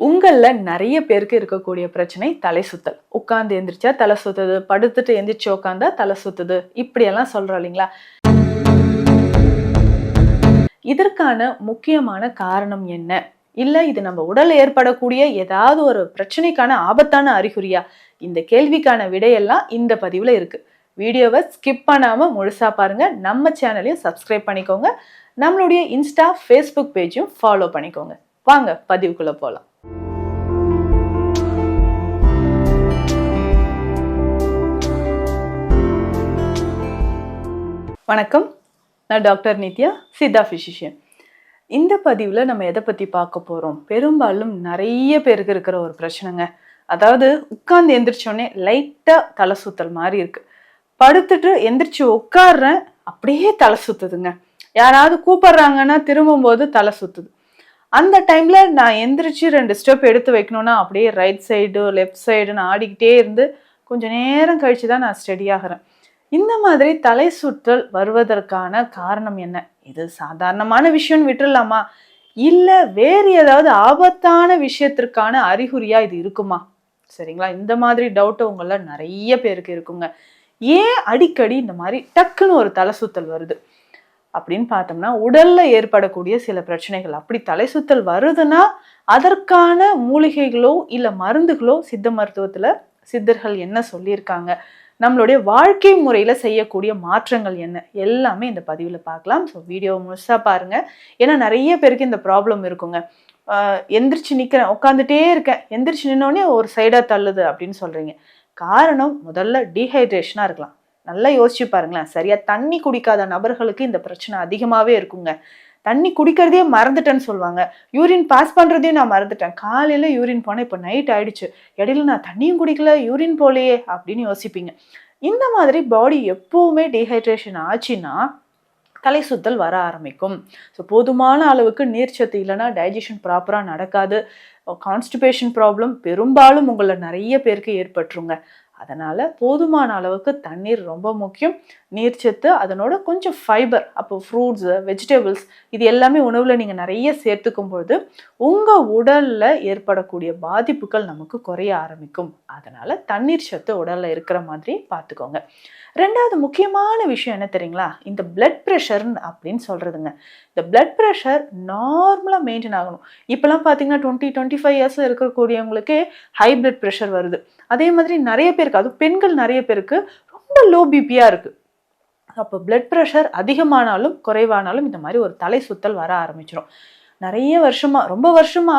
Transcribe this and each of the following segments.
உங்கள்ல நிறைய பேருக்கு இருக்கக்கூடிய பிரச்சனை தலை சுத்தல். உட்கார்ந்து எந்திரிச்சா தலை சுத்துது, படுத்துட்டு எந்திரிச்சு உட்காந்தா தலை சுத்துது, இப்படியெல்லாம் சொல்றோம் இல்லைங்களா? இதற்கான முக்கியமான காரணம் என்ன? இல்ல இது நம்ம உடல்ல ஏற்படக்கூடிய ஏதாவது ஒரு பிரச்சனைக்கான ஆபத்தான அறிகுறியா? இந்த கேள்விக்கான விடையெல்லாம் இந்த பதிவுல இருக்கு. வீடியோவை ஸ்கிப் பண்ணாம முழுசா பாருங்க. நம்ம சேனலையும் சப்ஸ்கிரைப் பண்ணிக்கோங்க. நம்மளுடைய இன்ஸ்டா, ஃபேஸ்புக் பேஜையும் ஃபாலோ பண்ணிக்கோங்க. வாங்க பதிவுக்குள்ள போலாம். வணக்கம், நான் டாக்டர் நித்யா, சித்தா ஃபிசிஷியன். இந்த பதிவில் நம்ம எதை பற்றி பார்க்க போகிறோம்? பெரும்பாலும் நிறைய பேருக்கு இருக்கிற ஒரு பிரச்சனைங்க. அதாவது உட்கார்ந்து எந்திரிச்சோடனே லைட்டாக தலை சுத்தல் மாதிரி இருக்கு. படுத்துட்டு எந்திரிச்சு உட்காடுறேன், அப்படியே தலை சுத்துதுங்க. யாராவது கூப்பிடுறாங்கன்னா திரும்பும்போது தலை சுத்துது. அந்த டைம்ல நான் எந்திரிச்சு 2 ஸ்டெப் எடுத்து வைக்கணும்னா அப்படியே ரைட் சைடு லெஃப்ட் சைடுன்னு ஆடிக்கிட்டே இருந்து கொஞ்சம் நேரம் கழிச்சு தான் நான் ஸ்டடி ஆகிறேன். இந்த மாதிரி தலை சுற்றல் வருவதற்கான காரணம் என்ன? இது சாதாரணமான விஷயம்னு விட்டுடலாமா? இல்ல வேறு ஏதாவது ஆபத்தான விஷயத்திற்கான அறிகுறியா இது இருக்குமா? சரிங்களா? இந்த மாதிரி டவுட் உங்கள நிறைய பேருக்கு இருக்குங்க. ஏன் அடிக்கடி இந்த மாதிரி டக்குன்னு ஒரு தலை சுத்தல் வருது அப்படின்னு பார்த்தோம்னா, உடல்ல ஏற்படக்கூடிய சில பிரச்சனைகள். அப்படி தலை சுத்தல் வருதுன்னா அதற்கான மூலிகைகளோ இல்ல மருந்துகளோ சித்த மருத்துவத்துல சித்தர்கள் என்ன சொல்லியிருக்காங்க, நம்மளுடைய வாழ்க்கை முறையில செய்யக்கூடிய மாற்றங்கள் என்ன, எல்லாமே இந்த பதிவுல பார்க்கலாம். ஸோ வீடியோ முழுசா பாருங்க. ஏன்னா நிறைய பேருக்கு இந்த ப்ராப்ளம் இருக்குங்க. எந்திரிச்சு நிக்கிறேன், உட்காந்துட்டே இருக்கேன், எந்திரிச்சு நின்னோடனே ஒரு சைடா தள்ளுது அப்படின்னு சொல்றீங்க. காரணம் முதல்ல டீஹைட்ரேஷனா இருக்கலாம். நல்லா யோசிச்சு பாருங்களேன். சரியா தண்ணி குடிக்காத நபர்களுக்கு இந்த பிரச்சனை அதிகமாவே இருக்குங்க. தண்ணி குடிக்கிறதே மறந்துட்டேன்னு சொல்லுவாங்க. யூரின் பாஸ் பண்றதையும் நான் மறந்துட்டேன். காலையில யூரின் போனேன், இப்போ நைட் ஆயிடுச்சு, இடையில நான் தண்ணியும் குடிக்கல, யூரின் போலையே அப்படின்னு யோசிப்பீங்க. இந்த மாதிரி பாடி எப்பவுமே டீஹைட்ரேஷன் ஆச்சுன்னா தலை சுத்தல் வர ஆரம்பிக்கும். ஸோ போதுமான அளவுக்கு நீர்ச்சத்து இல்லைன்னா டைஜஷன் ப்ராப்பராக நடக்காது. கான்ஸ்டிபேஷன் ப்ராப்ளம் பெரும்பாலும் உங்களை நிறைய பேருக்கு ஏற்பட்டுருங்க. அதனால போதுமான அளவுக்கு தண்ணீர் ரொம்ப முக்கியம். நீர்ச்சத்து, அதனோட கொஞ்சம் ஃபைபர், அப்போ ஃப்ரூட்ஸு, வெஜிடபிள்ஸ், இது எல்லாமே உணவில் நீங்கள் நிறைய சேர்த்துக்கும் பொழுது உங்கள் உடலில் ஏற்படக்கூடிய பாதிப்புகள் நமக்கு குறைய ஆரம்பிக்கும். அதனால தண்ணீர் சத்து உடலில் இருக்கிற மாதிரி பார்த்துக்கோங்க. ரெண்டாவது முக்கியமான விஷயம் என்ன தெரியுங்களா? இந்த பிளட் ப்ரெஷர் அப்படின்னு சொல்றதுங்க. இந்த பிளட் ப்ரெஷர் நார்மலாக மெயின்டைன் ஆகணும். இப்போலாம் பார்த்தீங்கன்னா 20-25 இயர்ஸில் இருக்கக்கூடியவங்களுக்கே ஹை பிளட் ப்ரெஷர் வருது. அதே மாதிரி நிறைய பேருக்கு, அதுவும் பெண்கள் நிறைய பேருக்கு ரொம்ப லோ பிபியாக இருக்குது. அப்போ பிளட் ப்ரெஷர் அதிகமானாலும் குறைவானாலும் இந்த மாதிரி ஒரு தலை சுத்தல் வர ஆரம்பிச்சிடும். நிறைய வருஷமா, ரொம்ப வருஷமா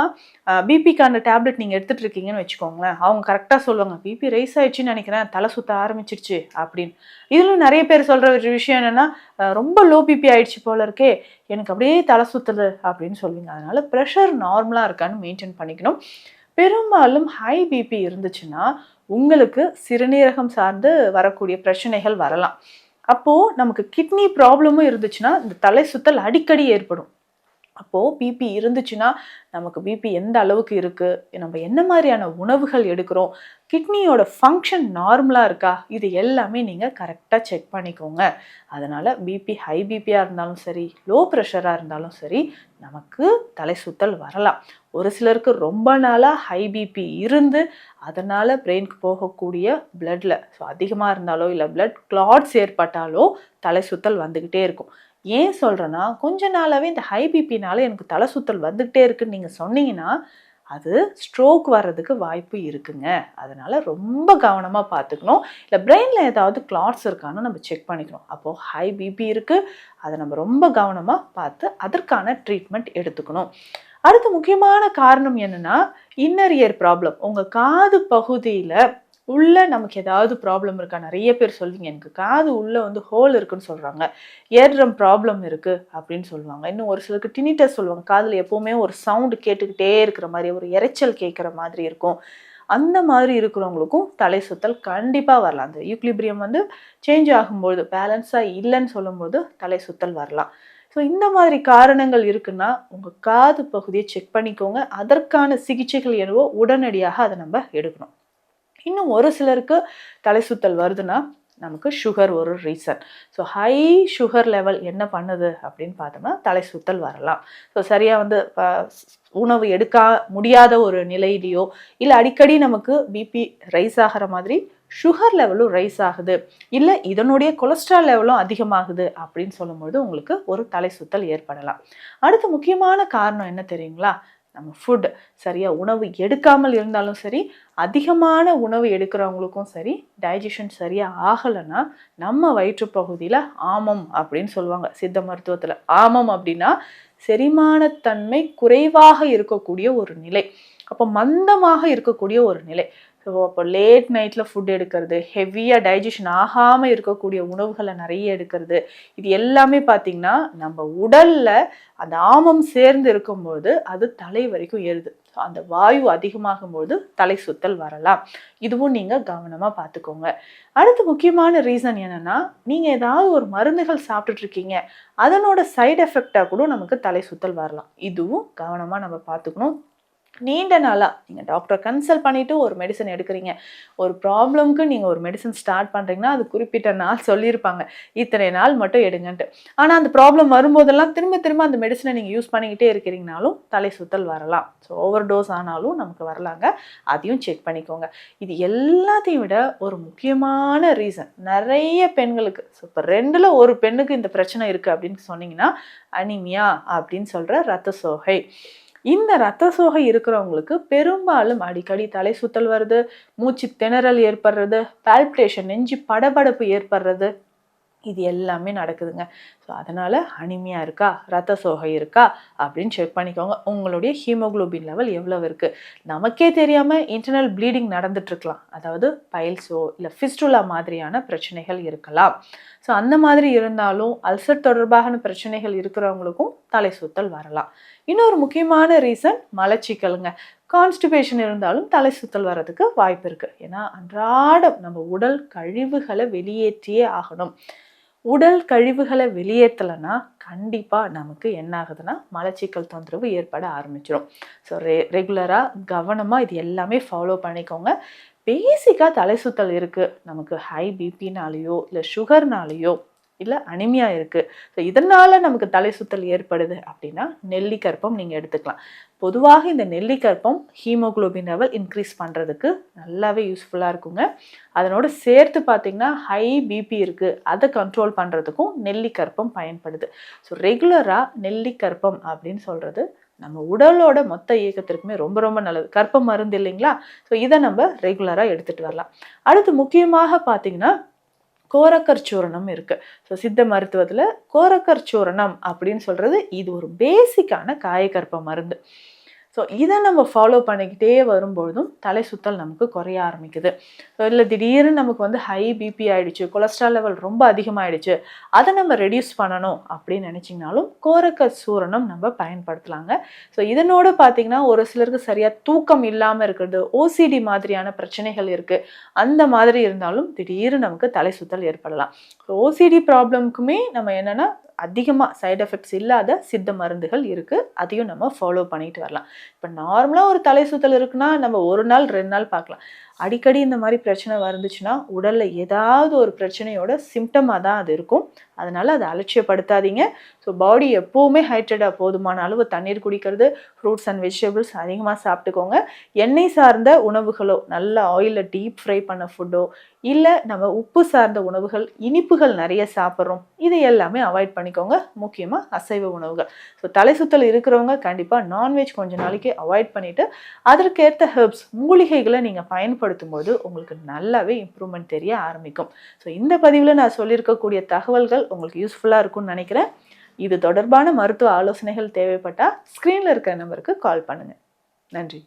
பிபிக்கான டேப்லெட் நீங்கள் எடுத்துட்டு இருக்கீங்கன்னு வச்சுக்கோங்களேன். அவங்க கரெக்டாக சொல்லுவாங்க, பிபி ரைஸ் ஆயிடுச்சுன்னு நினைக்கிறேன், தலை சுத்த ஆரம்பிச்சிருச்சு அப்படின்னு. இதில் நிறைய பேர் சொல்கிற ஒரு விஷயம் என்னென்னா, ரொம்ப லோ பிபி ஆயிடுச்சு போல இருக்கே, எனக்கு அப்படியே தலை சுத்துது அப்படின்னு சொல்லுவீங்க. அதனால ப்ரெஷர் நார்மலாக இருக்கான்னு மெயின்டைன் பண்ணிக்கணும். பெரும்பாலும் ஹை பிபி இருந்துச்சுன்னா உங்களுக்கு சிறுநீரகம் சார்ந்து வரக்கூடிய பிரச்சனைகள் வரலாம். அப்போது நமக்கு கிட்னி ப்ராப்ளமும் இருந்துச்சுன்னா இந்த தலை சுத்தல் அடிக்கடி ஏற்படும். அப்போது பிபி இருந்துச்சுன்னா நமக்கு பிபி எந்த அளவுக்கு இருக்குது, நம்ம என்ன மாதிரியான உணவுகள் எடுக்கிறோம், கிட்னியோட ஃபங்க்ஷன் நார்மலாக இருக்கா, இது எல்லாமே நீங்கள் கரெக்டாக செக் பண்ணிக்கோங்க. அதனால் பிபி ஹை பிபியாக இருந்தாலும் சரி, லோ ப்ரெஷராக இருந்தாலும் சரி, நமக்கு தலை சுத்தல் வரலாம். ஒரு சிலருக்கு ரொம்ப நாளாக ஹை பிபி இருந்து அதனால் பிரெயினுக்கு போகக்கூடிய பிளட்டில் அதிகமாக இருந்தாலோ இல்லை பிளட் கிளாட்ஸ் ஏற்பட்டாலோ தலை சுத்தல் வந்துக்கிட்டே இருக்கும். ஏன் சொல்கிறேன்னா, கொஞ்ச நாளாகவே இந்த ஹை பிபினால எனக்கு தலை சுத்தல் வந்துக்கிட்டே இருக்குன்னு நீங்கள் சொன்னீங்கன்னா அது ஸ்ட்ரோக் வர்றதுக்கு வாய்ப்பு இருக்குங்க. அதனால் ரொம்ப கவனமாக பார்த்துக்கணும். இல்லை பிரெயினில் ஏதாவது கிளாட்ஸ் இருக்கான்னு நம்ம செக் பண்ணிக்கணும். அப்போது ஹை பிபி இருக்குது, அதை நம்ம ரொம்ப கவனமாக பார்த்து அதற்கான ட்ரீட்மெண்ட் எடுத்துக்கணும். அடுத்து முக்கியமான காரணம் என்னென்னா, இன்னர் இயர் ப்ராப்ளம். உங்கள் காது பகுதியில் உள்ள நமக்கு ஏதாவது ப்ராப்ளம் இருக்கா? நிறைய பேர் சொல்வீங்க, எனக்கு காது உள்ள ஹோல் இருக்குன்னு சொல்கிறாங்க, ஏர்ட்ரம் ப்ராப்ளம் இருக்குது அப்படின்னு சொல்லுவாங்க. இன்னும் ஒரு சிலருக்கு டினிட்டஸ் சொல்லுவாங்க, காதில் எப்போவுமே ஒரு சவுண்டு கேட்டுக்கிட்டே இருக்கிற மாதிரி, ஒரு இரைச்சல் கேட்குற மாதிரி இருக்கும். அந்த மாதிரி இருக்கிறவங்களுக்கும் தலை சுத்தல் கண்டிப்பாக வரலாம். அந்த ஈக்லிபிரியம் சேஞ்ச் ஆகும்போது, பேலன்ஸாக இல்லைன்னு சொல்லும்போது தலை சுத்தல் வரலாம். ஸோ இந்த மாதிரி காரணங்கள் இருக்குன்னா உங்கள் காது பகுதியை செக் பண்ணிக்கோங்க. அதற்கான சிகிச்சைகள் என்னவோ உடனடியாக அதை நம்ம எடுக்கணும். இன்னும் ஒரு சிலருக்கு தலை சுத்தல் வருதுன்னா நமக்கு சுகர் ஒரு reason. So high sugar level என்ன பண்ணுது அப்படின்னு பார்த்தோம்னா தலை சுத்தல் வரலாம். ஸோ சரியாக உணவு எடுக்க முடியாத ஒரு நிலையிலையோ இல்லை அடிக்கடி நமக்கு பிபி ரைஸ் ஆகிற மாதிரி சுகர் லெவலும் ரைஸ் ஆகுது, இல்லை இதனுடைய கொலஸ்ட்ரால் லெவலும் அதிகமாகுது அப்படின்னு சொல்லும்போது உங்களுக்கு ஒரு தலை சுத்தல் ஏற்படலாம். அடுத்து முக்கியமான காரணம் என்ன தெரியுங்களா? நம்ம ஃபுட் சரியாக உணவு எடுக்காமல் இருந்தாலும் சரி, அதிகமான உணவு எடுக்கிறவங்களுக்கும் சரி, டைஜஷன் சரியாக ஆகலைன்னா நம்ம வயிற்றுப்பகுதியில் ஆமம் அப்படின்னு சொல்லுவாங்க சித்த மருத்துவத்தில். ஆமம் அப்படின்னா செரிமானத்தன்மை குறைவாக இருக்கக்கூடிய ஒரு நிலை, அப்போ மந்தமாக இருக்கக்கூடிய ஒரு நிலை. ஸோ அப்போ லேட் நைட்டில் ஃபுட் எடுக்கிறது, ஹெவியாக டைஜஷன் ஆகாமல் இருக்கக்கூடிய உணவுகளை நிறைய எடுக்கிறது, இது எல்லாமே பார்த்திங்கன்னா நம்ம உடலில் அந்த ஆமம் சேர்ந்து இருக்கும்போது அது தலை வரைக்கும் ஏறுது. ஸோ அந்த வாயு அதிகமாகும்போது தலை சுத்தல் வரலாம். இதுவும் நீங்கள் கவனமாக பார்த்துக்கோங்க. அடுத்து முக்கியமான ரீசன் என்னென்னா, நீங்கள் ஏதாவது ஒரு மருந்துகள் சாப்பிட்டுட்ருக்கீங்க, அதனோட சைடு எஃபெக்டாக கூட நமக்கு தலை சுத்தல் வரலாம். இதுவும் கவனமாக நம்ம பார்த்துக்கணும். நீண்ட நாளாக நீங்கள் டாக்டரை கன்சல்ட் பண்ணிவிட்டு ஒரு மெடிசன் எடுக்கிறீங்க, ஒரு ப்ராப்ளம்க்கு நீங்கள் ஒரு மெடிசன் ஸ்டார்ட் பண்ணுறீங்கன்னா அது குறிப்பிட்ட நாள் சொல்லியிருப்பாங்க, இத்தனை நாள் மட்டும் எடுங்கன்ட்டு. ஆனால் அந்த ப்ராப்ளம் வரும்போதெல்லாம் திரும்ப திரும்ப அந்த மெடிசனை நீங்கள் யூஸ் பண்ணிக்கிட்டே இருக்கிறீங்கனாலும் தலை சுத்தல் வரலாம். ஸோ ஓவர் டோஸ் ஆனாலும் நமக்கு வரலாங்க, அதையும் செக் பண்ணிக்கோங்க. இது எல்லாத்தையும் விட ஒரு முக்கியமான ரீசன் நிறைய பெண்களுக்கு, ஸோ இப்போ 2ல் ஒரு பெண்ணுக்கு இந்த பிரச்சனை இருக்குது அப்படின்னு சொன்னீங்கன்னா அனிமியா அப்படின்னு சொல்கிற இரத்த சோகை. இந்த இரத்த சோகை இருக்கிறவங்களுக்கு பெரும்பாலும் அடிக்கடி தலை சுத்தல் வருது, மூச்சு திணறல் ஏற்படுறது, பால்பிட்டேஷன் நெஞ்சு படபடப்பு ஏற்படுறது, இது எல்லாமே நடக்குதுங்க. ஸோ அதனால் அனிமியா இருக்கா, இரத்த சோகை இருக்கா அப்படின்னு செக் பண்ணிக்கோங்க. உங்களுடைய ஹீமோகுளோபின் லெவல் எவ்வளோ இருக்குது. நமக்கே தெரியாமல் இன்டர்னல் ப்ளீடிங் நடந்துட்டுருக்கலாம், அதாவது பைல்ஸோ இல்லை ஃபிஸ்டுலா மாதிரியான பிரச்சனைகள் இருக்கலாம். ஸோ அந்த மாதிரி இருந்தாலும் அல்சர் தொடர்பான பிரச்சனைகள் இருக்கிறவங்களுக்கும் தலை சுத்தல் வரலாம். இன்னொரு முக்கியமான ரீசன் மலச்சிக்கலுங்க. கான்ஸ்டிபேஷன் இருந்தாலும் தலை சுத்தல் வர்றதுக்கு வாய்ப்பு இருக்குது. ஏன்னா அன்றாடம் நம்ம உடல் கழிவுகளை வெளியேற்றியே ஆகணும். உடல் கழிவுகளை வெளியேற்றலைன்னா கண்டிப்பாக நமக்கு என்ன ஆகுதுன்னா மலச்சிக்கல் தொந்தரவு ஏற்பட ஆரம்பிச்சிடும். ஸோ ரெகுலராக கவனமாக இது எல்லாமே ஃபாலோ பண்ணிக்கோங்க. பேசிக்காக தலை சுத்தல் இருக்குது, நமக்கு ஹை பிபினாலேயோ இல்லை சுகர்னாலேயோ இல்லை அனிமியா இருக்குது, ஸோ இதனால் நமக்கு தலை சுத்தல் ஏற்படுது அப்படின்னா நெல்லிக்கற்பம் நீங்கள் எடுத்துக்கலாம். பொதுவாக இந்த நெல்லிக்கற்பம் ஹீமோகுளோபின் லெவல் இன்க்ரீஸ் பண்ணுறதுக்கு நல்லாவே யூஸ்ஃபுல்லாக இருக்குங்க. அதனோட சேர்த்து பார்த்திங்கன்னா ஹை பிபி இருக்குது, அதை கண்ட்ரோல் பண்ணுறதுக்கும் நெல்லிக்கற்பம் பயன்படுது. ஸோ ரெகுலராக நெல்லிக்கற்பம் அப்படின்னு சொல்கிறது நம்ம உடலோட மொத்த இயக்கத்திற்குமே ரொம்ப ரொம்ப நல்லது. கற்ப மருந்து இல்லைங்களா? ஸோ இதை நம்ம ரெகுலராக எடுத்துகிட்டு வரலாம். அடுத்து முக்கியமாக பார்த்திங்கன்னா கோரக்கர் சூரணம் இருக்குது. ஸோ சித்த மருத்துவத்தில் கோரக்கர் சூரணம் அப்படின்னு சொல்கிறது இது ஒரு பேசிக்கான காயக்கற்ப மருந்து. ஸோ இதை நம்ம ஃபாலோ பண்ணிக்கிட்டே வரும்பொழுதும் தலை சுத்தல் நமக்கு குறைய ஆரம்பிக்குது. ஸோ இல்லை திடீர்னு நமக்கு வந்து ஹை பிபி ஆகிடுச்சு, கொலஸ்ட்ரால் லெவல் ரொம்ப அதிகமாகிடுச்சு, அதை நம்ம ரெடியூஸ் பண்ணணும் அப்படின்னு நினச்சிங்கனாலும் கோரக்கர் சூரணம் நம்ம பயன்படுத்தலாங்க. ஸோ இதனோட பார்த்திங்கன்னா ஒரு சிலருக்கு சரியாக தூக்கம் இல்லாமல் இருக்கிறது, ஓசிடி மாதிரியான பிரச்சனைகள் இருக்குது, அந்த மாதிரி இருந்தாலும் திடீர்னு நமக்கு தலை சுத்தல் ஏற்படலாம். ஓசிடி ப்ராப்ளம்க்குமே நம்ம என்னென்னா அதிகமாக சைடு எஃபெக்ட்ஸ் இல்லாத சித்த மருந்துகள் இருக்குது, அதையும் நம்ம ஃபாலோ பண்ணிட்டு வரலாம். இப்போ நார்மலாக ஒரு தலை சுத்தல் இருக்குன்னா நம்ம 1 நாள் 2 நாள் பார்க்கலாம். அடிக்கடி இந்த மாதிரி பிரச்சனை வந்துச்சுன்னா உடலில் ஏதாவது ஒரு பிரச்சனையோட சிம்டமாக தான் அது இருக்கும். அதனால் அதை அலட்சியப்படுத்தாதீங்க. ஸோ பாடி எப்போவுமே ஹைட்ரேட்டாக போதுமான அளவு தண்ணீர் குடிக்கிறது, ஃப்ரூட்ஸ் அண்ட் வெஜிடபிள்ஸ் அதிகமாக சாப்பிட்டுக்கோங்க. எண்ணெய் சார்ந்த உணவுகளோ, நல்ல ஆயிலில் டீப் ஃப்ரை பண்ண ஃபுட்டோ, இல்லை நம்ம உப்பு சார்ந்த உணவுகள், இனிப்புகள் நிறைய சாப்பிட்றோம், இதை எல்லாமே அவாய்ட் பண்ணிக்கோங்க. முக்கியமாக அசைவ உணவுகள். ஸோ தலை சுத்தல் இருக்கிறவங்க கண்டிப்பாக நான்வெஜ் கொஞ்ச நாளைக்கு அவாய்ட் பண்ணிவிட்டு அதற்கேற்ற ஹெர்ப்ஸ் மூலிகைகளை நீங்கள் பயன்படுத்தும் போது உங்களுக்கு நல்லாவே இம்ப்ரூவ்மெண்ட் தெரிய ஆரம்பிக்கும். ஸோ இந்த பதிவில் நான் சொல்லியிருக்கக்கூடிய தகவல்கள் உங்களுக்கு யூஸ்ஃபுல்லாக இருக்கும்னு நினைக்கிறேன். இது தொடர்பான மருத்துவ ஆலோசனைகள் தேவைப்பட்டால் ஸ்க்ரீனில் இருக்கிற நம்பருக்கு கால் பண்ணுங்கள். நன்றி.